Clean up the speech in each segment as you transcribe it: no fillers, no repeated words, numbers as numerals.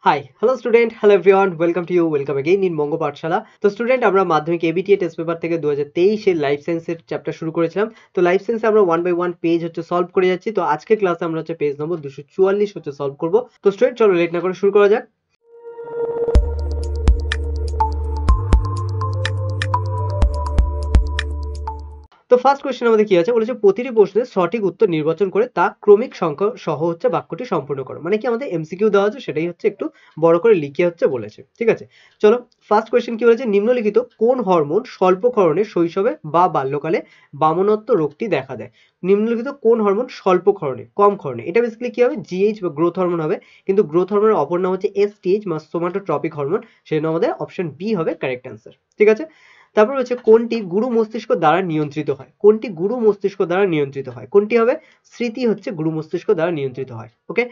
High hello student, hello everyone, welcome again in Banga Pathshala. তো student, আমরা মাধ্যমিক এবিটিএ টেস্ট পেপার থেকে 2023 এর লাইফ সায়েন্সের চ্যাপ্টার শুরু করেছিলাম। তো লাইফ সায়েন্সে আমরা one by one page solve করে যাচ্ছি। তো আজকে ক্লাসে আমরা পেজ নম্বর 244 সলভ করব। তো স্টুডেন্ট, চলো লেট না করে শুরু করা যাক। তো ফার্স্ট কোশ্চেন আমাদের কি আছে, বলেছে প্রতিটি প্রশ্নের সঠিক উত্তর নির্বাচন করে তা ক্রমিক সংখ্যা সহ বাক্যটি সম্পূর্ণ করো। মানে কি আমাদের এমসিকিউ দেওয়া আছে, সেটাই একটু বড় করে লিখে বলেছে। ঠিক আছে, চলো ফার্স্ট কোশ্চেন কি বলেছে, নিম্নলিখিত কোন হরমোন স্বল্প ক্ষরণে শৈশবে বা বাল্যকালে বামনত্ব রোগটি দেখা দেয়। নিম্নলিখিত কোন হরমোন স্বল্প ক্ষরণে, কম ক্ষরণে, এটা বেসিক্যালি কি হবে, জিএইচ বা গ্রোথ হরমোন হবে। কিন্তু গ্রোথ হরমোনের অপর নাম হচ্ছে এসটিএইচ বা সোমাটোট্রপিক হরমোন। সেই জন্য আমাদের অপশন বি হবে কারেক্ট অ্যান্সার। ঠিক আছে, তারপর হচ্ছে কোনটি গুরু মস্তিষ্ক দ্বারা নিয়ন্ত্রিত হয়। কোনটি গুরু মস্তিষ্ক দ্বারা নিয়ন্ত্রিত হয়, কোনটি হবে, স্মৃতি হচ্ছে গুরু মস্তিষ্ক দ্বারা নিয়ন্ত্রিত হয়। ওকে,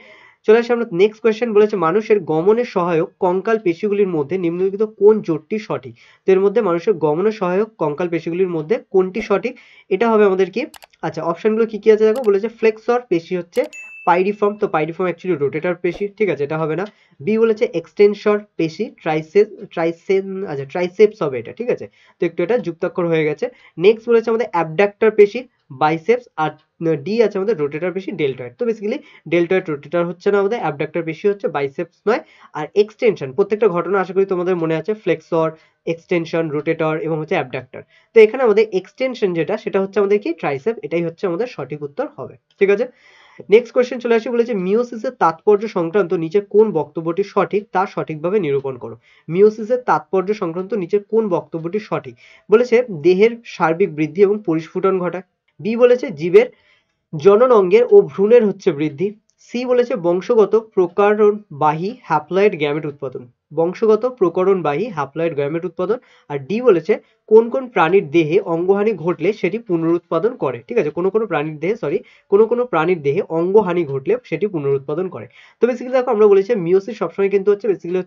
চলে আসে আমরা নেক্সট কোয়েশ্চেন। বলেছে মানুষের গমনের সহায়ক কঙ্কাল পেশিগুলির মধ্যে নিম্নলিখিত কোন জোটটি সঠিক। তো এর মধ্যে মানুষের গমনের সহায়ক কঙ্কাল পেশিগুলির মধ্যে কোনটি সঠিক, এটা হবে আমাদের কি, আচ্ছা অপশনগুলো কি কি আছে দেখো। বলেছে ফ্লেক্সর পেশি হচ্ছে পাইরিফর্ম, তো পাইরিফর্ম অ্যাকচুয়ালি রোটেটর পেশি। ঠিক আছে, এটা হবে না। বি বলেছে এক্সটেনসর পেশি, ট্রাইসেপস হবে এটা। ঠিক আছে, তো একটু এটা যুক্তাক্ষর হয়ে গেছে। নেক্সট বলেছে আমাদের অ্যাবডাক্টর পেশি, বাইসেপস। আর ডি আছে আমাদের রোটেটর পেশি, ডেল্টয়েড। তো বেসিক্যালি ডেল্টয়েড রোটেটর হচ্ছে না, আমাদের অ্যাবডাক্টর পেশি হচ্ছে, বাইসেপস নয়। আর এক্সটেনশন প্রত্যেকটা ঘটনা আশা করি তোমাদের মনে আছে, ফ্লেক্সর, এক্সটেনশন, রোটেটর এবং হচ্ছে অ্যাবডাক্টর। তো এখানে আমাদের এক্সটেনশন যেটা, সেটা হচ্ছে আমাদের কি, ট্রাইসেপ। এটাই হচ্ছে আমাদের সঠিক উত্তর হবে। ঠিক আছে, নেক্সট কোয়েশ্চেন চলে আসে। বলেছে মিওসিসের তাৎপর্য সংক্রান্ত নিচে কোন বক্তব্যটি সঠিক তা সঠিকভাবে নিরূপণ করো। মিওসিসের তাৎপর্য সংক্রান্ত নিচে কোন বক্তব্যটি সঠিক। বলেছে দেহের সার্বিক বৃদ্ধি এবং পরিস্ফুটন ঘটায়। বি বলেছে জীবের জনন অঙ্গের ও ভ্রূণের বৃদ্ধি। সি বলেছে বংশগত প্রকরণবাহী হ্যাপ্লয়েড গ্যামেট উৎপাদন, বংশগত প্রকরণবাহী হ্যাপ্লয়েড গ্যামেট উৎপাদন। আর ডি বলেছে কোন কোন প্রাণীর দেহে অঙ্গহানি ঘটলে সেটি পুনরুৎপাদন করে। ঠিক আছে, কোনো কোনো প্রাণীর দেহে কোনো প্রাণীর দেহে অঙ্গহানি ঘটলে সেটি পুনরুৎপাদন করে। তো বেসিক্যালি দেখো, আমরা বলেছি মিওসিস সবসময় কিন্তু বেসিক্যালি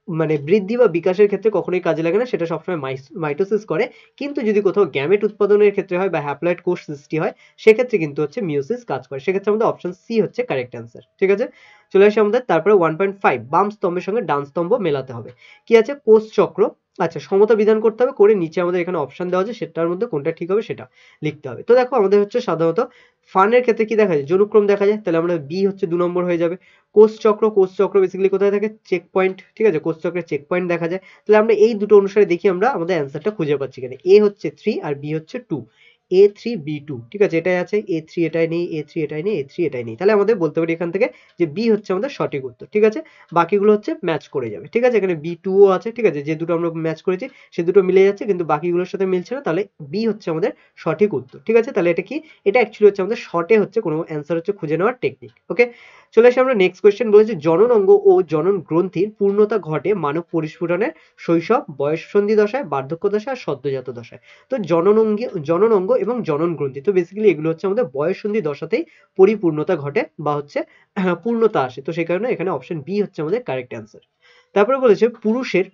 মানে বৃদ্ধি বা বিকাশের ক্ষেত্রে কখনোই কাজে লাগে না, সেটা সবসময় মাইটোসিস করে। কিন্তু যদি কোথাও গ্যামেট উৎপাদনের ক্ষেত্রে হয় বা হ্যাপ্লয়েড কোষ সৃষ্টি হয়, সেক্ষেত্রে কিন্তু মিওসিস কাজ করে। সেক্ষেত্রে আমাদের অপশন সি হচ্ছে কারেক্ট অ্যান্সার। ঠিক আছে, চলে আসে আমাদের তারপরে 1.5, বাম স্তম্ভের সঙ্গে ডান স্তম্ভ মেলাতে হবে। কি আছে, কোষ চক্র। আচ্ছা, সমতা বিধান করতে হবে, করে নিচে আমাদের এখানে অপশন দেওয়া আছে, সেটার মধ্যে কোনটা ঠিক হবে সেটা লিখতে হবে। তো দেখো, আমাদের সাধারণত ফানের ক্ষেত্রে কি দেখা যায়, জনুক্রম দেখা যায়, তাহলে আমরা বি 2 নম্বর হয়ে যাবে। কোষ চক্র বেসিক্যালি কোথায় থাকে, চেক পয়েন্ট। ঠিক আছে, কোষ চক্রের চেক পয়েন্ট দেখা যায়। তাহলে আমরা এই দুটো অনুসারে দেখি আমরা আমাদের অ্যান্সারটা খুঁজে পাচ্ছি এখানে। এ হচ্ছে 3 আর বি হচ্ছে 2, A3B2। ঠিক আছে, এটাই আছে, A3 এটাই নেই, A3 এটাই নেই, A3 এটাই নেই। তাহলে আমাদের বলতে পারি এখান থেকে যে বি হচ্ছে আমাদের সঠিক উত্তর। ঠিক আছে, বাকিগুলো ম্যাচ করে যাবে। ঠিক আছে, এখানে B2 ও আছে। ঠিক আছে, যে দুটো আমরা ম্যাচ করেছি সে দুটো মিলে যাচ্ছে, কিন্তু বাকিগুলোর সাথে মিলছে না। তাহলে বি হচ্ছে আমাদের সঠিক উত্তর। ঠিক আছে, তাহলে এটা কি, এটা অ্যাকচুয়ালি আমাদের শর্টে কোনো অ্যান্সার খুঁজে নেওয়ার টেকনিক। ওকে, চলে আসে আমরা নেক্সট কোয়েশ্চেন। বলেছে জনন অঙ্গ ও জনন গ্রন্থির পূর্ণতা ঘটে মানব পরিস্ফুটনের শৈশব, বয়ঃসন্ধি দশায়, বার্ধক্য দশায় আর সদ্যজাত দশায়। তো জনন অঙ্গ এবং জনন গ্রন্থি, তো বেসিক্যালি এগুলো আমাদের বয়ঃসন্ধি দশাতেই পরিপূর্ণতা ঘটে বা পূর্ণতা আসে। তো সেই কারণে এখানে অপশন বি হচ্ছে আমাদের কারেক্ট অ্যান্সার। তারপরে বলেছে পুরুষের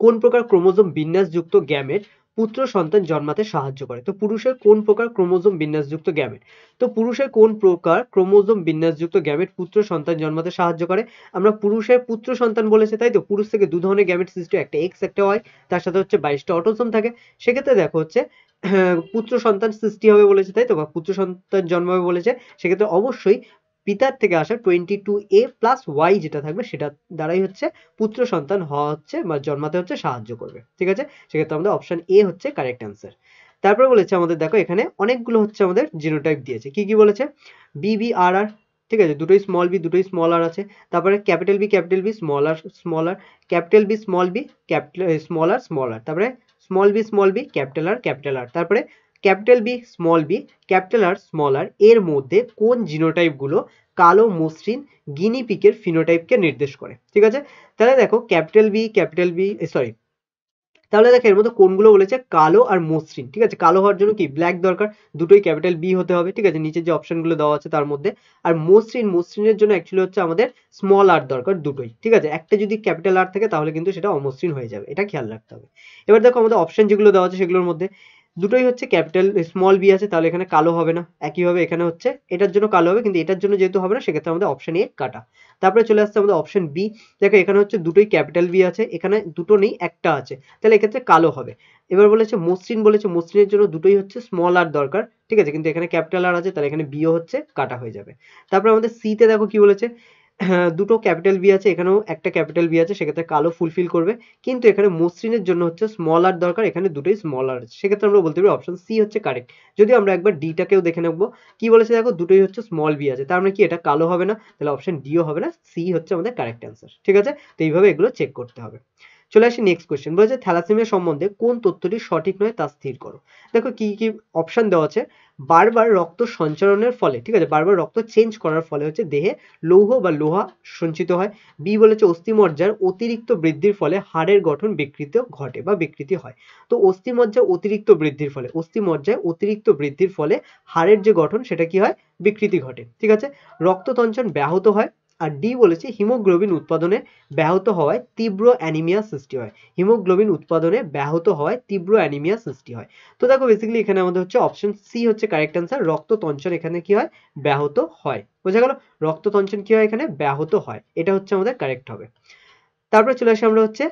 কোন প্রকার ক্রোমোজোম বিন্যাসযুক্ত গ্যামেট পুত্র সন্তান জন্মাতে সাহায্য করে। তো পুরুষের কোন প্রকার ক্রোমোজোম বিন্যাসযুক্ত গ্যামেট, তো পুরুষের কোন প্রকার ক্রোমোজোম বিন্যাসযুক্ত গ্যামেট পুত্র সন্তান জন্মাতে সাহায্য করে। আমরা পুরুষের পুত্র সন্তান বলেছে, তাই তো, পুরুষ থেকে দু ধরনের গ্যামেট সৃষ্টি হয়, একটা এক্স একটা ওয়াই, তার সাথে 22টা অটোসোম থাকে। সেক্ষেত্রে দেখো পুত্র সন্তান সৃষ্টি হবে বলেছে, তাই তো, বা পুত্র সন্তান জন্মাবে বলেছে। সেক্ষেত্রে অবশ্যই পিতার থেকে আসা 22A+Y যেটা থাকবে, সেটা দ্বারাই পুত্র সন্তান হওয়া বা জন্মাতে সাহায্য করবে। ঠিক আছে, সেক্ষেত্রে আমাদের অপশন এ হচ্ছে কারেক্ট অ্যান্সার। তারপরে বলেছে আমাদের, দেখো এখানে অনেকগুলো আমাদের জিনোটাইপ দিয়েছে। কি কি বলেছে, BBRR। ঠিক আছে, দুটোই স্মল বি দুটোই স্মল আর আছে। তারপরে ক্যাপিটাল বি স্মল আর, ক্যাপিটাল বি ক্যাপিটাল স্মল আর, তারপরে স্মল বি ক্যাপিটাল আর, তারপরে ক্যাপিটাল বি স্মল আর এর মধ্যে কোন জিনোটাইপ গুলো কালো মসৃণ গিনি পিকের ফিনোটাইপকে নির্দেশ করে। ঠিক আছে, তাহলে দেখো ক্যাপিটাল বি সরি, তাহলে দেখো এর মধ্যে কোনগুলো বলেছে, কালো আর মসৃণ। ঠিক আছে, কালো হওয়ার জন্য কি ব্ল্যাক দরকার, দুটোই ক্যাপিটাল বি হতে হবে। ঠিক আছে, নিচে যে অপশনগুলো দেওয়া আছে তার মধ্যে। আর মসৃণের জন্য অ্যাকচুয়ালি আমাদের স্মল আর দরকার, দুটোই। ঠিক আছে, একটা যদি ক্যাপিটাল আর থাকে তাহলে কিন্তু সেটা অমসৃণ হয়ে যাবে, এটা খেয়াল রাখতে হবে। এবার দেখো আমাদের অপশন যেগুলো দেওয়া আছে সেগুলোর মধ্যে দুটোই হচ্ছে ক্যাপিটাল স্মল বি আছে, তাহলে এখানে কালো হবে না। একইভাবে এখানে হচ্ছে এটার জন্য কালো হবে, কিন্তু এটার জন্য যেহেতু হবে না সেক্ষেত্রে আমাদের অপশন এ কাটা। তারপরে চলে আসছে আমাদের অপশন বি। দেখো এখানে হচ্ছে দুটোই ক্যাপিটাল বি আছে, এখানে দুটো নেই একটা আছে, তাহলে এক্ষেত্রে কালো হবে। এবার বলেছে মসৃণ, বলেছে মসৃণের জন্য দুটোই হচ্ছে স্মল আর দরকার, ঠিক আছে, কিন্তু এখানে ক্যাপিটাল আর আছে, তাহলে এখানে বিও হচ্ছে কাটা হয়ে যাবে। তারপরে আমাদের সি তে দেখো কি বলেছে, হ্যাঁ, দুটো ক্যাপিটাল বি আছে, এখানেও একটা ক্যাপিটাল বি আছে, সেক্ষেত্রে কালো ফুলফিল করবে, কিন্তু এখানে মসৃণের জন্য হচ্ছে স্মল আর দরকার, এখানে দুটোই স্মল আর আছে, সেক্ষেত্রে আমরা বলতে পারি অপশন সি হচ্ছে কারেক্ট। যদি আমরা একবার ডিটাকেও দেখে নেবো, কি বলেছে দেখো দুটোই হচ্ছে স্মল বি আছে, তার মানে কি এটা কালো হবে না, তাহলে অপশন ডিও হবে না, সি হচ্ছে আমাদের কারেক্ট অ্যান্সার। ঠিক আছে, তো এইভাবে এগুলো চেক করতে হবে। চলে আসি নেক্সট কোয়েশ্চেন, বলেছে থ্যালাসেমিয়া সম্বন্ধে কোন তথ্যটি সঠিক নয় তা স্থির করো। দেখো কি কি অপশন দেওয়া আছে, বারবার রক্ত সঞ্চালনের ফলে, ঠিক আছে, বারবার রক্ত চেঞ্জ করার ফলে হচ্ছে দেহে লৌহ বা লোহা সঞ্চিত হয়। বি বলেছে অস্থিমজ্জার অতিরিক্ত বৃদ্ধির ফলে হাড়ের গঠন বিকৃত ঘটে বা বিকৃতি হয়। তো অস্থিমজ্জার অতিরিক্ত বৃদ্ধির ফলে, অস্থিমজ্জায় অতিরিক্ত বৃদ্ধির ফলে হাড়ের যে গঠন সেটা কি হয়, বিকৃতি ঘটে। ঠিক আছে, রক্ততঞ্চন ব্যাহত হয়। আর ডি বলেছে হিমোগ্লোবিন উৎপাদনে ব্যাহত হওয়ায় তীব্র অ্যানিমিয়া সৃষ্টি হয়। হিমোগ্লোবিন উৎপাদনে ব্যাহত হওয়ায় তীব্র অ্যানিমিয়া সৃষ্টি হয়। তো দেখো বেসিক্যালি এখানে আমাদের হচ্ছে অপশন সি হচ্ছে কারেক্ট অ্যান্সার, রক্ততঞ্চন এখানে কি হয়, ব্যাহত হয়। বোঝা গেল, রক্ততঞ্চন কি হয় এখানে, ব্যাহত হয়, এটা হচ্ছে আমাদের কারেক্ট হবে। তারপরে চলে আসি আমরা হচ্ছে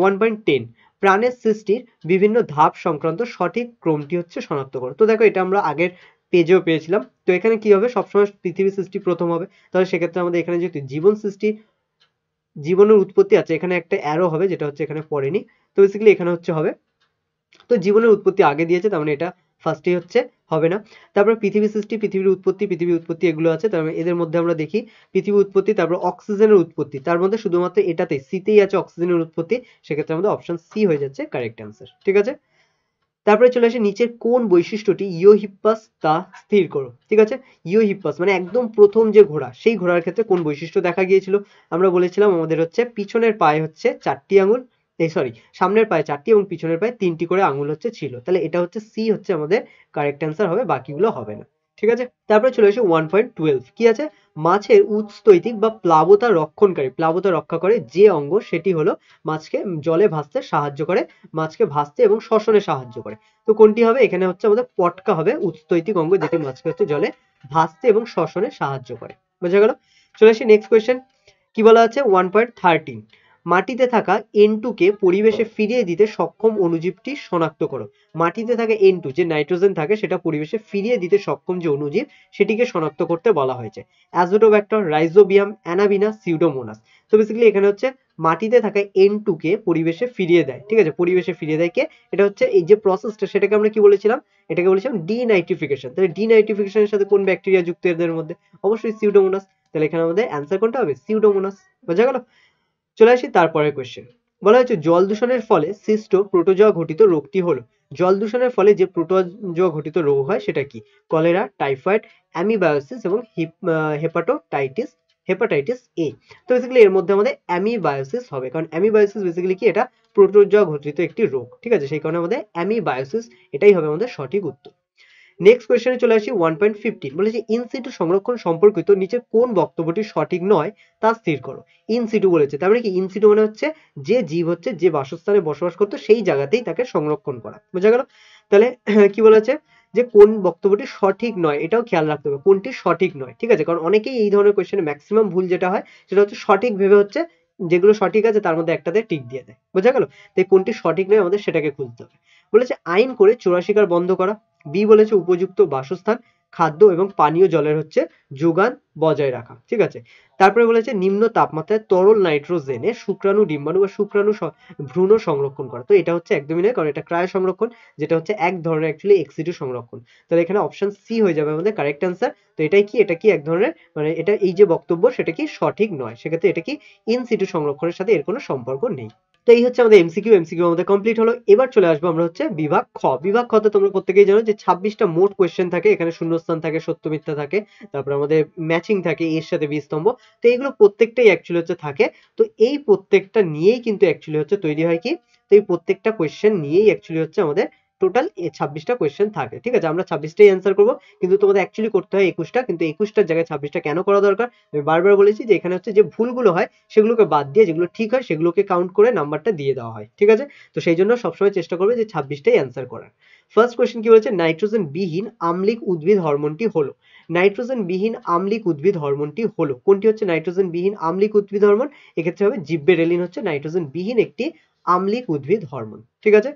1.10, প্রাণের সৃষ্টির বিভিন্ন ধাপ সংক্রান্ত সঠিক ক্রমটি হচ্ছে শনাক্ত করো। তো দেখো এটা আমরা আগের পেজেও পেয়েছিলাম, তো এখানে কি হবে, সবসময় পৃথিবী সৃষ্টি প্রথম হবে, তাহলে সেক্ষেত্রে আমাদের এখানে যেহেতু জীবন সৃষ্টি, জীবনের উৎপত্তি আছে, এখানে একটা অ্যারো হবে যেটা হচ্ছে এখানে পড়েনি, তো বেসিক্যালি এখানে হচ্ছে হবে, তো জীবনের উৎপত্তি আগে দিয়েছে, তার মানে এটা ফার্স্টেই হচ্ছে হবে না। তারপর পৃথিবী সৃষ্টি, পৃথিবীর উৎপত্তি এগুলো আছে, তার মানে এদের মধ্যে আমরা দেখি পৃথিবীর উৎপত্তি, তারপর অক্সিজেনের উৎপত্তি, তার মধ্যে শুধুমাত্র এটাতেই সিতেই আছে অক্সিজেনের উৎপত্তি, সেক্ষেত্রে আমাদের অপশন সি হয়ে যাচ্ছে কারেক্ট অ্যান্সার। ঠিক আছে, তারপরে চলে আসে নিচের কোন বৈশিষ্ট্যটি ইওহিপ্পাস তা স্থির করো। ঠিক আছে, ইওহিপ্পাস মানে একদম প্রথম যে ঘোড়া, সেই ঘোড়ার ক্ষেত্রে কোন বৈশিষ্ট্য দেখা গিয়েছিল, আমরা বলেছিলাম আমাদের হচ্ছে পিছনের পায়ে হচ্ছে 4টি আঙুল, এই সরি সামনের পায়ে 4টি এবং পিছনের পায়ে 3টি করে আঙুল হচ্ছে ছিল, তাহলে এটা হচ্ছে সি হচ্ছে আমাদের কারেক্ট অ্যান্সার হবে, বাকিগুলো হবে না। ঠিক আছে, তারপরে চলে আসে 1.12, কি আছে, মাছের উৎস্থৈতিক বা প্লাবতা রক্ষণকারী, প্লাবতা রক্ষা করে যে অঙ্গ সেটি হলো মাছকে জলে ভাসতে সাহায্য করে, মাছকে ভাসতে এবং শ্বসনে সাহায্য করে। তো কোনটি হবে, এখানে হচ্ছে আমাদের পটকা হবে উৎস্থৈতিক অঙ্গ, যেটি মাছকে হচ্ছে জলে ভাসতে এবং শ্বসনে সাহায্য করে। বোঝা গেল। চলে আসি নেক্সট কোয়েশ্চেন, কি বলা আছে 1.13, মাটিতে থাকা N2 কে পরিবেশে ফিরিয়ে দিতে সক্ষম অণুজীবটি শনাক্ত করো। মাটিতে থাকা N2 যে নাইট্রোজেন থাকে সেটা পরিবেশে ফিরিয়ে দিতে সক্ষম যে অণুজীব সেটিকে শনাক্ত করতে বলা হয়েছে। Azotobacter, rhizobium, Anabaena, pseudomonas. তো বেসিক্যালি এখানে হচ্ছে মাটিতে থাকা N2 কে পরিবেশে ফিরিয়ে দেয়, ঠিক আছে, পরিবেশে ফিরিয়ে দেয় কে, এটা হচ্ছে এই যে প্রসেসটা সেটাকে আমরা কি বলেছিলাম, এটাকে বলেছিলাম ডিনাইট্রিফিকেশন। তাহলে ডিনাইট্রিফিকেশনের সাথে কোন ব্যাকটেরিয়া যুক্ত এদের মধ্যে, অবশ্যই সিউডোমোনাস, তাহলে এখানে আমাদের অ্যান্সার কোনটা হবে, সিউডোমোনাস। বোঝা গেল। চলে আসি তারপরের কোয়েশ্চেন, বলা হয়েছে জল দূষণের ফলে সৃষ্ট প্রোটোজোয়া ঘটিত রোগটি হলো, জল দূষণের ফলে যে প্রোটোজোয়া ঘটিত রোগ হয় সেটা কি, কলেরা, টাইফয়েড, অ্যামিবায়োসিস এবং হেপাটাইটিস, হেপাটাইটিস এ। তো বেসিক্যালি এর মধ্যে আমাদের অ্যামিবায়োসিস হবে, কারণ অ্যামিবায়োসিস বেসিক্যালি কি, এটা প্রোটোজোয়া ঘটিত একটি রোগ। ঠিক আছে, সেই কারণে আমাদের অ্যামিবায়োসিস এটাই হবে আমাদের সঠিক উত্তর। নেক্সট কোয়েশ্চেনে চলে আসি 1.15, বলেছে ইন সিটু সংরক্ষণ সম্পর্কিত নিচের কোন বক্তব্যটি সঠিক নয় তা স্থির করো। ইন সিটু বলেছে, তার মানে কি, ইন সিটু মানে হচ্ছে যে জীব হচ্ছে যে বাসস্থানে বসবাস করতো সেই জায়গাতেই তাকে সংরক্ষণ করা। বোঝা গেল, তাহলে কি বলেছে, যে কোন বক্তব্যটি সঠিক নয়, এটাও খেয়াল রাখতে হবে কোনটি সঠিক নয়। ঠিক আছে, কারণ অনেকেই এই ধরনের কোয়েশ্চেনে ম্যাক্সিমাম ভুল যেটা হয় সেটা হচ্ছে সঠিক ভেবে হচ্ছে যেগুলো সঠিক আছে তার মধ্যে একটাতে টিক দিয়ে দেয়। বোঝা গেল, তাই কোনটি সঠিক নয় আমাদের সেটাকে খুঁজতে হবে। বলেছে আইন করে চোরা শিকার বন্ধ করা। বি বলেছে উপযুক্ত বাসস্থান, খাদ্য এবং পানীয় জলের হচ্ছে যোগান বজায় রাখা। ঠিক আছে, তারপরে বলেছে নিম্ন তাপমাত্রায় তরল নাইট্রোজেনে শুক্রাণু ডিম্বাণু বা শুক্রাণু ভ্রূণ সংরক্ষণ করা। তো এটা হচ্ছে একদমই নয়, কারণ এটা ক্রায় সংরক্ষণ, যেটা হচ্ছে এক ধরনের অ্যাকচুয়ালি এক্সিটু সংরক্ষণ। তাহলে এখানে অপশন সি হয়ে যাবে আমাদের কারেক্ট অ্যান্সার। তো এটাই কি, এটা কি এক ধরনের মানে এটা এই যে বক্তব্য সেটা কি সঠিক নয়, সেক্ষেত্রে এটা কি ইন সিটু সংরক্ষণের সাথে এর কোনো সম্পর্ক নেই। তো এই হচ্ছে আমাদের এমসিকিউ আমাদের কমপ্লিট হলো। এবার চলে আসবো আমরা হচ্ছে বিভাগ খ। বিভাগ খ তে তোমরা প্রত্যেকেই জানো যে 26টা মোট কোয়েশ্চেন থাকে, এখানে শূন্যস্থান থাকে, সত্য মিথ্যা থাকে, তারপর আমাদের ম্যাচিং থাকে এর সাথে বি স্তম্ভ। তো এইগুলো প্রত্যেকটাই অ্যাকচুয়ালি হচ্ছে থাকে। তো এই প্রত্যেকটা নিয়েই কিন্তু অ্যাকচুয়ালি হচ্ছে তৈরি হয় কি, তো এই প্রত্যেকটা কোয়েশ্চেন নিয়েই অ্যাকচুয়ালি হচ্ছে আমাদের টোটাল 26টা কোয়েশ্চেন থাকে। ঠিক আছে, আমরা 26টাই অ্যান্সার করবো, কিন্তু তোমাদের অ্যাকচুয়ালি করতে হয় 21টা, কিন্তু 21টার জায়গায় 26টা কেন করা দরকার, আমি বারবার বলেছি যে এখানে হচ্ছে যে ভুলগুলো হয় সেগুলোকে বাদ দিয়ে যেগুলো ঠিক হয় সেগুলোকে কাউন্ট করে নাম্বারটা দিয়ে দেওয়া হয়। ঠিক আছে, তো সেই জন্য সবসময় চেষ্টা করবে যে 26টাই অ্যান্সার করার। ফার্স্ট কোয়েশ্চেন কি বলেছে, নাইট্রোজেন বিহীন আম্লিক উদ্ভিদ হরমোনটি হলো, নাইট্রোজেন বিহীন আম্লিক উদ্ভিদ হরমোনটি হলো, কোনটি হচ্ছে নাইট্রোজেন বিহীন আম্লিক উদ্ভিদ হরমোন, এক্ষেত্রে হবে জিব্বেরেলিন হচ্ছে নাইট্রোজেন বিহীন একটি আম্লিক উদ্ভিদ হরমোন। ঠিক আছে,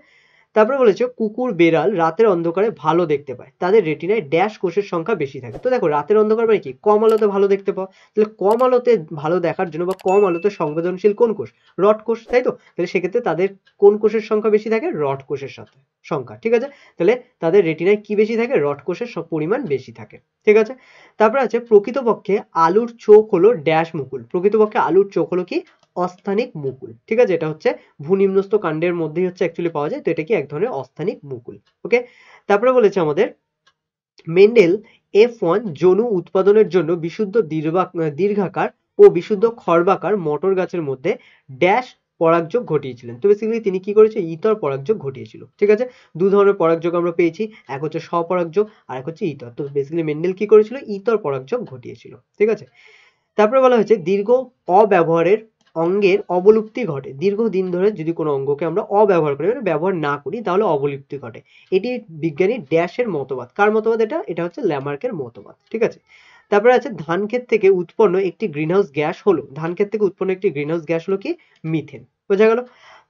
তারপরে বলেছে কুকুর বেড়াল রাতের অন্ধকারে ভালো দেখতে পায়, তাদের রেটিনায় ড্যাশ কোষের সংখ্যা বেশি থাকে। তো দেখো রাতের অন্ধকার মানে কি, কম আলোতে ভালো দেখতে পাও, তাহলে কম আলোতে ভালো দেখার জন্য বা কম আলোতে সংবেদনশীল কোন কোষ, রড কোষ, তাই তো, তাহলে সেক্ষেত্রে তাদের কোন কোষের সংখ্যা বেশি থাকে, রড কোষের সাথে সংখ্যা। ঠিক আছে, তাহলে তাদের রেটিনায় কি বেশি থাকে, রড কোষের পরিমাণ বেশি থাকে। ঠিক আছে, তারপরে আছে প্রকৃতপক্ষে আলুর চোখ হলো ড্যাশ মুকুল, প্রকৃতপক্ষে আলুর চোখ হলো কি, অস্থানিক মুকুল। ঠিক আছে, এটা হচ্ছে ভূনিম্নস্থ কাণ্ডের মধ্যেই হচ্ছে অ্যাকচুয়ালি পাওয়া যায়, তো এটা কি এক ধরনের অস্থানিক মুকুল। ওকে, তারপরে বলেছে আমাদের মেন্ডেল F1 যৌন উৎপাদনের জন্য বিশুদ্ধ দীর্ঘাকার ও বিশুদ্ধ খর্বাকার মটর গাছের মধ্যে ড্যাশ পরাগযোগ ঘটিয়েছিলেন। তো বেসিক্যালি তিনি কি করেছে, ইতর পরাগযোগ ঘটিয়েছিল। ঠিক আছে, দু ধরনের পরাগযোগ আমরা পেয়েছি, এক হচ্ছে স্বপরাগযোগ আর এক হচ্ছে ইতর। তো বেসিক্যালি মেন্ডেল কি করেছিল, ইতর পরাগযোগ ঘটিয়েছিল। ঠিক আছে, তারপরে বলা হয়েছে দীর্ঘ অব্যবহারের অঙ্গের অবলুপ্তি ঘটে, দীর্ঘদিন ধরে যদি কোনো অঙ্গকে আমরা অব্যবহার করি মানে ব্যবহার না করি তাহলে অবলুপ্তি ঘটে। এটি বিজ্ঞানী ড্যাশের মতবাদ, কার মতবাদ এটা, এটা হচ্ছে ল্যামার্কের মতবাদ। ঠিক আছে, তারপরে আছে ধান ক্ষেত থেকে উৎপন্ন একটি গ্রিনহাউস গ্যাস হলো, ধান ক্ষেত থেকে উৎপন্ন একটি গ্রিনহাউস গ্যাস হলো কি, মিথেন। বোঝা গেল।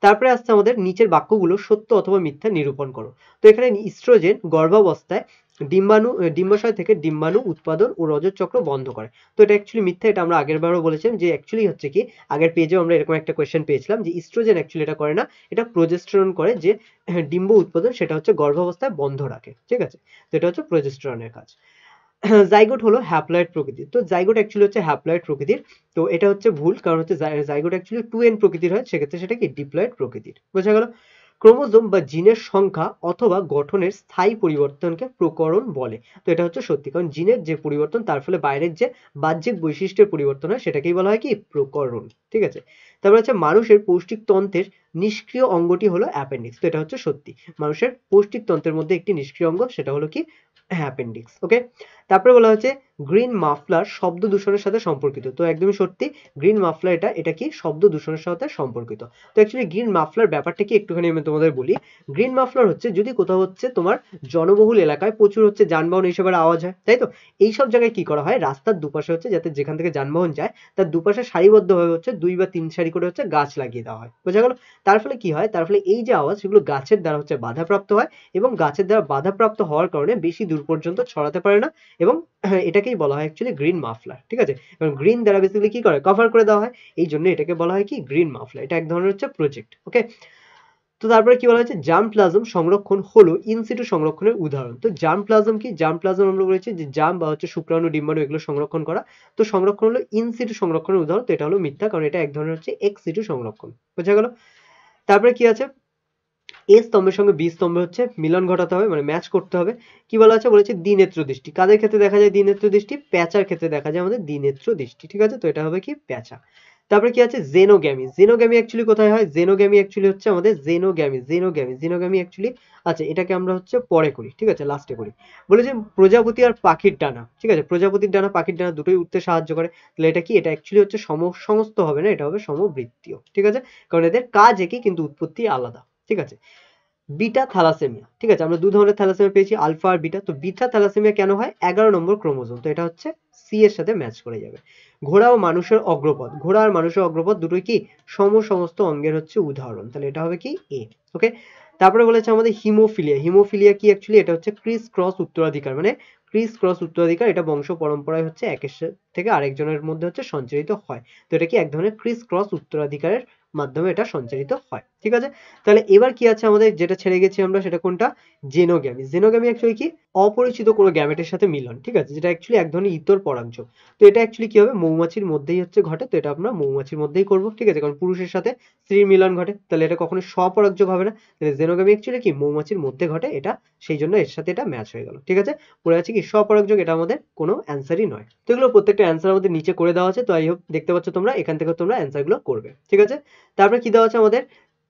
তারপরে আসছে আমাদের নিচের বাক্যগুলো সত্য অথবা মিথ্যা নিরূপণ করো। তো এখানে ইস্ট্রোজেন গর্ভাবস্থায় ডিম্বাশয় থেকে ডিম্বাণু উৎপাদন ও রজত চক্র বন্ধ করে। তো এটা অ্যাকচুয়ালি মিথ্যা, এটা আমরা আগের বারও বলেছিলাম যে অ্যাকচুয়ালি হচ্ছে কি, আগের পেজেও আমরা এরকম একটা কোয়েশ্চেন পেয়েছিলাম যে ইস্ট্রোজেন অ্যাকচুয়ালি এটা করে না, এটা প্রোজেস্টেরন করে, যে ডিম্ব উৎপাদন সেটা হচ্ছে গর্ভাবস্থায় বন্ধ রাখে। ঠিক আছে, তো এটা হচ্ছে প্রোজেস্টেরনের কাজ। জাইগোট হলো হ্যাপ্লয়েড প্রকৃতির, তো জাইগোট অ্যাকচুয়ালি হচ্ছে হ্যাপ্লয়েড প্রকৃতির, তো এটা হচ্ছে ভুল, কারণ হচ্ছে জাইগোট অ্যাকচুয়ালি 2n প্রকৃতির হয়, সেক্ষেত্রে সেটা কি ডিপ্লয়েড প্রকৃতির। বোঝা গেল। ক্রোমোজোম বা জিনের সংখ্যা অথবা গঠনের স্থায়ী পরিবর্তনকে প্রকরণ বলে। তো এটা হচ্ছে সত্যি, কারণ জিনের যে পরিবর্তন তার ফলে বাইরের যে বাহ্যিক বৈশিষ্ট্যের পরিবর্তন হয় সেটাকেই বলা হয় কি, প্রকরণ। ঠিক আছে, তারপর হচ্ছে মানুষের পৌষ্টিক তন্ত্রের নিষ্ক্রিয় অঙ্গটি হলো অ্যাপেন্ডিক্স। তো এটা হচ্ছে সত্যি, মানুষের পৌষ্টিক তন্ত্রের মধ্যে একটি নিষ্ক্রিয় অঙ্গ সেটা হলো কি, অ্যাপেন্ডিক্স। ওকে, তারপরে বলা হচ্ছে গ্রিন মাফলার শব্দ দূষণের সাথে সম্পর্কিত। তো একদমই সত্যি, গ্রিন মাফলার এটা কি, শব্দ দূষণের সাথে সম্পর্কিত। তো অ্যাকচুয়ালি গ্রিন মাফলার ব্যাপারটা কি একটুখানি আমি তোমাদের বলি। গ্রিন মাফলার হচ্ছে যদি কোথাও হচ্ছে তোমার জনবহুল এলাকায় প্রচুর হচ্ছে যানবাহন এইসবের আওয়াজ হয়, তাই তো, এইসব জায়গায় কি করা হয়, রাস্তার দুপাশে হচ্ছে যাতে যেখান থেকে যানবাহন যায় তার দুপাশে সারিবদ্ধভাবে হচ্ছে 2 বা 3 সারি করে হচ্ছে গাছ লাগিয়ে দেওয়া হয়। বোঝা গেল। তার ফলে কি হয়, তার ফলে এই যে আওয়াজ সেগুলো গাছের দ্বারা হচ্ছে বাধাপ্রাপ্ত হয়, এবং গাছের দ্বারা বাধাপ্রাপ্ত হওয়ার কারণে বেশি দূর পর্যন্ত ছড়াতে পারে না, এবং এটাকেই বলা হয় অ্যাকচুয়ালি গ্রিন মাফলার। ঠিক আছে, কারণ গ্রিন দ্বারা বেসিক্যালি কি করে, কভার করে দেওয়া হয়, এই জন্য এটাকে বলা হয় কি, গ্রিন মাফলার। এটা এক ধরনের হচ্ছে প্রজেক্ট। ওকে, তো তারপরে কি বলা হয়েছে, জার্ম প্লাজম সংরক্ষণ হলো ইনসিটু সংরক্ষণের উদাহরণ। তো জার্ম প্লাজম কি, জার্ম প্লাজম আমরা বলেছি যে জার্ম বা হচ্ছে শুক্রাণু ডিম্বাণু এগুলো সংরক্ষণ করা, তো সংরক্ষণ হলো ইনসিটু সংরক্ষণের উদাহরণ। তো এটা হলো মিথ্যা, কারণ এটা এক ধরনের হচ্ছে এক্স সিটু সংরক্ষণ। বোঝা গেল। তারপরে কি আছে, এ স্তম্ভের সঙ্গে বি স্তম্ভে হচ্ছে মিলন ঘটাতে হবে, মানে ম্যাচ করতে হবে। কি বলা আছে, বলেছে দ্বিনেত্র দৃষ্টি, কাদের ক্ষেত্রে দেখা যায় দ্বিনেত্র দৃষ্টি, প্যাঁচার ক্ষেত্রে দেখা যায় আমাদের দ্বিনেত্র দৃষ্টি। ঠিক আছে, তো এটা হবে কি, প্যাঁচা। তারপরে কি আছে, জেনোগ্যামি, জেনোগ্যামি অ্যাকচুয়ালি কোথায় হয়, জেনোগ্যামি অ্যাকচুয়ালি হচ্ছে আমাদের জেনোগ্যামি অ্যাকচুয়ালি, আচ্ছা এটাকে আমরা হচ্ছে পরে করি, ঠিক আছে, লাস্টে করি। বলেছে প্রজাপতি আর পাখির ডানা, ঠিক আছে, প্রজাপতির ডানা পাখির ডানা দুটোই উঠতে সাহায্য করে, তাহলে এটা কি, এটা অ্যাকচুয়ালি হচ্ছে সমস্ত হবে না, এটা হবে সমবৃত্তীয়। ঠিক আছে, কারণ এদের কাজ একই কিন্তু উৎপত্তি আলাদা। ঠিক আছে, বিটা থ্যালাসেমিয়া, ঠিক আছে, আমরা দু ধরনের থ্যালাসেমিয়া পেয়েছি, আলফা আর বিটা। তো বিটা থ্যালাসেমিয়া কেন হয়, 11 নম্বর ক্রোমোজোম, তো এটা হচ্ছে সি এর সাথে ম্যাচ করে যাবে। ঘোড়া ও মানুষের অগ্রপদ, ঘোড়া আর মানুষের অগ্রপদ দুটোই কি, সমস্ত অঙ্গের হচ্ছে উদাহরণ, তাহলে এটা হবে কি, এ। ওকে, তারপরে বলেছে আমাদের হিমোফিলিয়া, হিমোফিলিয়া কি অ্যাকচুয়ালি, এটা হচ্ছে ক্রিস ক্রস উত্তরাধিকার, মানে ক্রিস ক্রস উত্তরাধিকার, এটা বংশ পরম্পরায় হচ্ছে একের থেকে আরেকজনের মধ্যে হচ্ছে সঞ্চারিত হয়। তো এটা কি এক ধরনের ক্রিস ক্রস উত্তরাধিকারের মাধ্যমে এটা সঞ্চারিত হয়। ঠিক আছে, তাহলে এবার কি আছে আমাদের, যেটা ছেড়ে গেছি আমরা সেটা কোনটা, জেনোগ্যামি। জেনোগ্যামি অ্যাকচুয়ালি কি, অপরিচিত কোনো গ্যামেটের সাথে মিলন। ঠিক আছে, যেটা অ্যাকচুয়ালি এক ধরনের ইতর পরাগযোগ। তো এটা অ্যাকচুয়ালি কি হবে, মৌমাছির মধ্যেই হচ্ছে ঘটে, তো এটা আমরা মৌমাছির মধ্যেই করব। ঠিক আছে, কারণ পুরুষের সাথে স্ত্রীর মিলন ঘটে, তাহলে এটা কখনোই স্বপরাগযোগ হবে না, তাহলে জেনোগ্যামি অ্যাকচুয়ালি কি, মৌমাছির মধ্যে ঘটে, এটা সেই জন্য এর সাথে এটা ম্যাচ হয়ে গেল। ঠিক আছে, পড়ে আছে কি স্বপরাগযোগ, এটা আমাদের কোনো অ্যান্সারই নয়। তো এগুলো প্রত্যেকটা অ্যান্সার আমাদের নিচে করে দেওয়া আছে, তো আই হোপ দেখতে পাচ্ছ তোমরা, এখান থেকে তোমরা অ্যান্সারগুলো করবে। ঠিক আছে, তারপরে কি দেওয়া আছে আমাদের,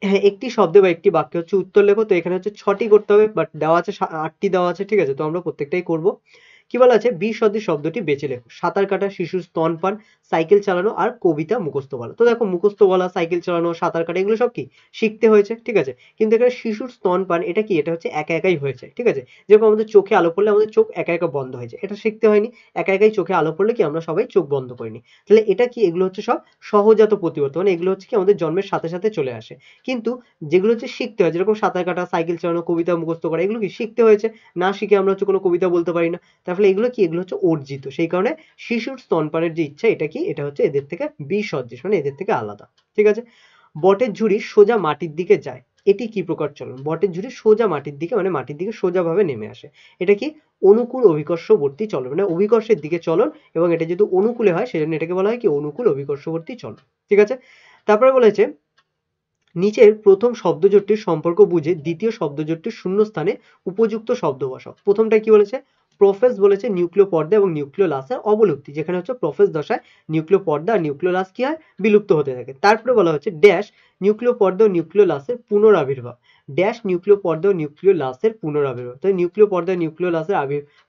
হ্যাঁ একটি শব্দে বা একটি বাক্যে হচ্ছে উত্তর লেখো। তো এখানে হচ্ছে 6টি করতে হবে, বাট দেওয়া আছে 8টি দেওয়া আছে। ঠিক আছে, তো আমরা প্রত্যেকটাই করব। কি বলা আছে, বি সদৃশ শব্দটি বেছে লেখো। সাঁতার কাটা, শিশুর স্তনপান, সাইকেল চালানো আর কবিতা মুখস্থ বলা। তো দেখো মুখস্থ বলা, সাইকেল চালানো, সাঁতার কাটা এগুলো সব কি শিখতে হয়েছে, ঠিক আছে। কিন্তু এখানে শিশুর স্তনপান এটা কি, এটা হচ্ছে একা একাই হয়েছে, ঠিক আছে। যেরকম আমাদের চোখে আলো পড়লে আমাদের চোখ একা একা বন্ধ হয়েছে, এটা শিখতে হয়নি। একা একাই চোখে আলো পড়লে কি আমরা সবাই চোখ বন্ধ করিনি। তাহলে এটা কি, এগুলো হচ্ছে সব সহজাত প্রতিবর্তন, মানে এগুলো হচ্ছে কি আমাদের জন্মের সাথে সাথে চলে আসে। কিন্তু যেগুলো হচ্ছে শিখতে হয়, যেরকম সাঁতার কাটা, সাইকেল চালানো, কবিতা মুখস্থ করা, এগুলো কি শিখতে হয়েছে। না শিখে আমরা হচ্ছে কোনো কবিতা বলতে পারি না। তাহলে এগুলো কি, এগুলো হচ্ছে অর্জিত। সেই কারণে শিশুর স্তনপানের যে ইচ্ছা এটা কি, এটা হচ্ছে এদের থেকে বিসদৃশ, মানে এদের থেকে আলাদা, ঠিক আছে। বটের ঝুড়ি সোজা মাটির দিকে যায়, এটি কি প্রকার চলন। বটের ঝুড়ি সোজা মাটির দিকে, মানে মাটির দিকে সোজাভাবে নেমে আসে, এটা কি অনুকূল অভিকর্ষবর্তী চলন, মানে অভিকর্ষের দিকে চলন, এবং এটা যদি অনুকূলে হয় সেজন্য এটাকে বলা হয় কি অনুকূল অভিকর্ষবর্তী চলন, ঠিক আছে। তারপরে বলেছে নিচের প্রথম শব্দজোটটির সম্পর্ক বুঝে দ্বিতীয় শব্দজোটটির শূন্যস্থানে উপযুক্ত শব্দ বসাও। প্রথমটা কি বলেছে, প্রোফেজ বলেছে নিউক্লিয় পর্দা এবং নিউক্লিওলাসের অবলুপ্তি, যেখানে হচ্ছে প্রোফেজ দশায় নিউক্লিয় পর্দা আর নিউক্লিওলাস কি হয়, বিলুপ্ত হতে থাকে। তারপরে বলা হচ্ছে ড্যাশ নিউক্লিয় পর্দা ও নিউক্লিওলাসের পুনরাবির্ভাব, ড্যাশ নিউক্লিয় পর্দা ও নিউক্লিওলাসের পুনরাবির্ভাব। তো নিউক্লিয় পর্দা নিউক্লিওলাসের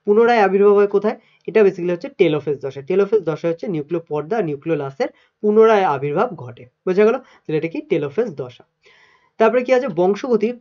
পুনরায় আবির্ভাব হয় কোথায়, এটা বেসিক্যালি হচ্ছে টেলোফেজ দশা। টেলোফেজ দশা হচ্ছে নিউক্লিয় পর্দা আর নিউক্লিওলাসের পুনরায় আবির্ভাব ঘটে, বোঝা গেল। তাহলে এটা কি টেলোফেজ দশা। তারপরে কি আছে, বংশগতির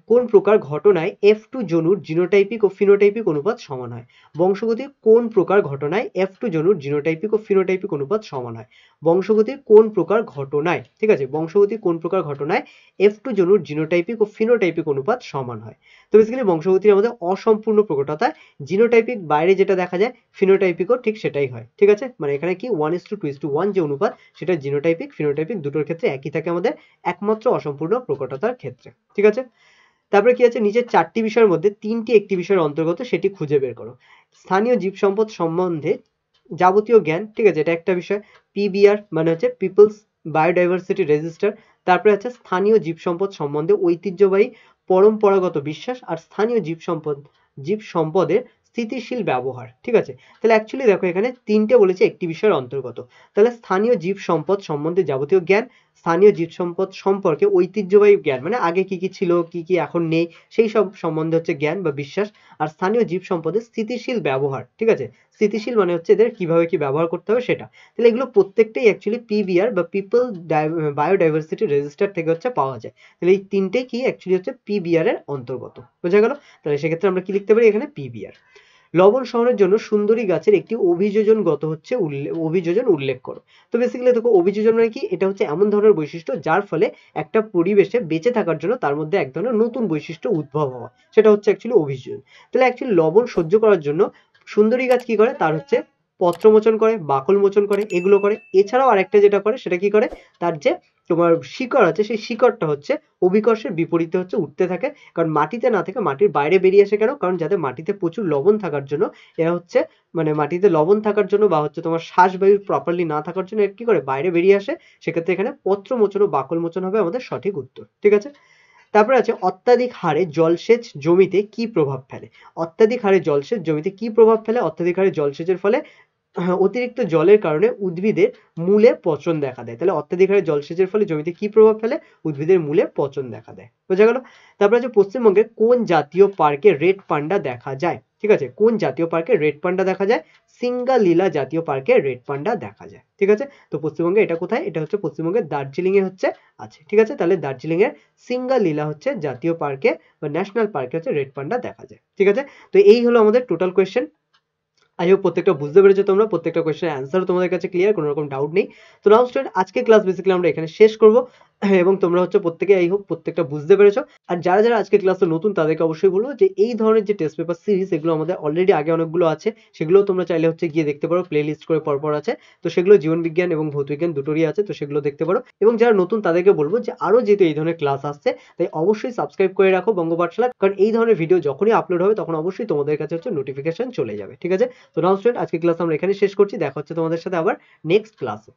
কোন প্রকার ঘটনায় F2 জনুর জিনোটাইপিক ও ফিনোটাইপিক অনুপাত সমান হয়। বংশগতির কোন প্রকার ঘটনায় F2 জনুর জিনোটাইপিক ও ফিনোটাইপিক অনুপাত সমান হয়। বংশগতির কোন প্রকার ঘটনায়, ঠিক আছে, বংশগতির কোন প্রকার ঘটনায় F2 জনুর জিনোটাইপিক ও ফিনোটাইপিক অনুপাত সমান হয়। তো বেসিক্যালি বংশগতির আমাদের অসম্পূর্ণ প্রকটতায় জিনোটাইপিক বাইরে যেটা দেখা যায়, ফিনোটাইপিকও ঠিক সেটাই হয়, ঠিক আছে। মানে এখানে কি 1:2:1 যে অনুপাত, সেটা জিনোটাইপিক ফিনোটাইপিক দুটোর ক্ষেত্রে একই থাকে আমাদের, একমাত্র অসম্পূর্ণ প্রকটতার ক্ষেত্রে, ঠিক আছে। তারপরে কি আছে, নিচের 4টি বিষয়ের মধ্যে 3টি একটি বিষয়ের অন্তর্গত, সেটি খুঁজে বের করো। স্থানীয় জীব সম্পদ সম্বন্ধে যাবতীয় জ্ঞান, ঠিক আছে, এটা একটা বিষয়। পিবিআর মানে হচ্ছে পিপলস বায়োডাইভার্সিটি রেজিস্টার। তারপরে আছে স্থানীয় জীব সম্পদ সম্বন্ধে ঐতিহ্যবাহী পরম্পরাগত বিশ্বাস আর স্থানীয় জীব সম্পদের স্থিতিশীল ব্যবহার, ঠিক আছে। তাহলে অ্যাকচুয়ালি দেখো এখানে 3টে বলেছে একটি বিষয়ের অন্তর্গত। তাহলে স্থানীয় জীব সম্পদ সম্বন্ধে যাবতীয় জ্ঞান, স্থানীয় জীব সম্পদ সম্পর্কে ঐতিহ্যবাহী জ্ঞান, মানে আগে কি কি ছিল, কি কি এখন নেই, সেই সব সম্বন্ধে হচ্ছে জ্ঞান বা বিশ্বাস। আর স্থানীয় জীব সম্পদের স্থিতিশীল ব্যবহার, ঠিক আছে, স্থিতিশীল মানে হচ্ছে এদের কিভাবে কি ব্যবহার করতে হবে সেটা। তাহলে এগুলো প্রত্যেকটাই অ্যাকচুয়ালি পিবিআর বা পিপল বায়োডাইভার্সিটি রেজিস্টার থেকে হচ্ছে পাওয়া যায়। তাহলে এই তিনটে কি অ্যাকচুয়ালি হচ্ছে পিবিআর এর অন্তর্গত, বোঝা গেল। তাহলে সেক্ষেত্রে আমরা কি লিখতে পারি এখানে, পিবিআর। লবণ সংগ্রহের জন্য সুন্দরী গাছের একটি অভিযোজন উল্লেখ করো। তো বেসিক্যালি দেখো অভিযোজন মানে কি, এটা হচ্ছে এমন ধরনের বৈশিষ্ট্য যার ফলে একটা পরিবেশে বেঁচে থাকার জন্য তার মধ্যে এক ধরনের নতুন বৈশিষ্ট্য উদ্ভব হওয়া, সেটা হচ্ছে অ্যাকচুয়ালি অভিযোজন। তাহলে অ্যাকচুয়ালি লবণ সহ্য করার জন্য সুন্দরী গাছ কি করে, তার হচ্ছে পত্র মোচন করে, বাকল মোচন করে, এগুলো করে। এছাড়াও আরেকটা যেটা করে সেটা কি করে, তার যে তোমার শিকড় আছে সেই শিকড়টা হচ্ছে অভিকর্ষের বিপরীতে হচ্ছে উঠতে থাকে। কারণ মাটিতে না থেকে মাটির বাইরে বেরিয়ে আসে, কেন, কারণ যাতে মাটিতে প্রচুর লবণ থাকার জন্য এরা হচ্ছে, মানে মাটিতে লবণ থাকার জন্য বা হচ্ছে তোমার শ্বাসবায়ু প্রপারলি না থাকার জন্য এর কি করে বাইরে বেরিয়ে আসে। সেক্ষেত্রে এখানে পত্র মোচন ও বাকল মোচন হবে আমাদের সঠিক উত্তর, ঠিক আছে। তারপরে আছে অত্যাধিক হারে জলসেচ জমিতে কি প্রভাব ফেলে। অত্যাধিক হারে জলসেচ জমিতে কি প্রভাব ফেলে, অত্যাধিক হারে জলসেচের ফলে অতিরিক্ত জলের কারণে উদ্ভিদের মূলে পচন দেখা দেয়। তাহলে অত্যাধিক হারে জলসেচের ফলে জমিতে কি প্রভাব ফেলে, উদ্ভিদের মূলে পচন দেখা দেয়, বোঝা গেল। তারপরে আছে পশ্চিমবঙ্গে কোন জাতীয় পার্কে রেড পান্ডা দেখা যায়, ঠিক আছে, কোন জাতীয় পার্কে রেড পান্ডা দেখা যায়, সিঙ্গালীলা জাতীয় পার্কে রেড পান্ডা দেখা যায়, ঠিক আছে। তো পশ্চিমবঙ্গে এটা কোথায়, এটা হচ্ছে পশ্চিমবঙ্গের দার্জিলিং এ হচ্ছে আছে, ঠিক আছে। তাহলে দার্জিলিং এর সিঙ্গালীলা হচ্ছে জাতীয় পার্কে বা ন্যাশনাল পার্কে হচ্ছে রেড পান্ডা দেখা যায়, ঠিক আছে। তো এই হলো আমাদের টোটাল কোয়েশ্চেন। আই হোপ প্রত্যেকটা বুঝতে পেরেছো তোমরা, প্রত্যেকটা কোয়েশ্চেনের অ্যান্সার তোমাদের কাছে ক্লিয়ার, কোনো রকম ডাউট নেই। তো নাও স্টুডেন্ট আজকে ক্লাস বেসিক্যালি আমরা এখানে শেষ করব, এবং তোমরা হচ্ছে প্রত্যেকে আই হোপ প্রত্যেকটা বুঝতে পেরেছো। আর যারা যারা আজকে ক্লাসে নতুন তাদেরকে অবশ্যই বলবো যে এই ধরনের যে টেস্ট পেপার সিরিজ এগুলো আমাদের অলরেডি আগে অনেকগুলো আছে, সেগুলো তোমরা চাইলে হচ্ছে গিয়ে দেখতে পারো, প্লে লিস্ট করে পরপর আছে। তো সেগুলো জীবন বিজ্ঞান এবং ভৌত বিজ্ঞান দুটোরই আছে, তো সেগুলো দেখতে পারো। এবং যারা নতুন তাদেরকে বলবো যে আরো যেহেতু এই ধরনের ক্লাস আসছে, তাই অবশ্যই সাবস্ক্রাইব করে রাখো বঙ্গ পাঠশালা, কারণ এই ধরনের ভিডিও যখনই আপলোড হবে তখন অবশ্যই তোমাদের কাছে হচ্ছে নোটিফিকেশন চলে যাবে, ঠিক আছে। তো নাও স্টুডেন্ট আজকে ক্লাস আমরা এখানে শেষ করছি, দেখা হচ্ছে তোমাদের সাথে আবার নেক্সট ক্লাসে।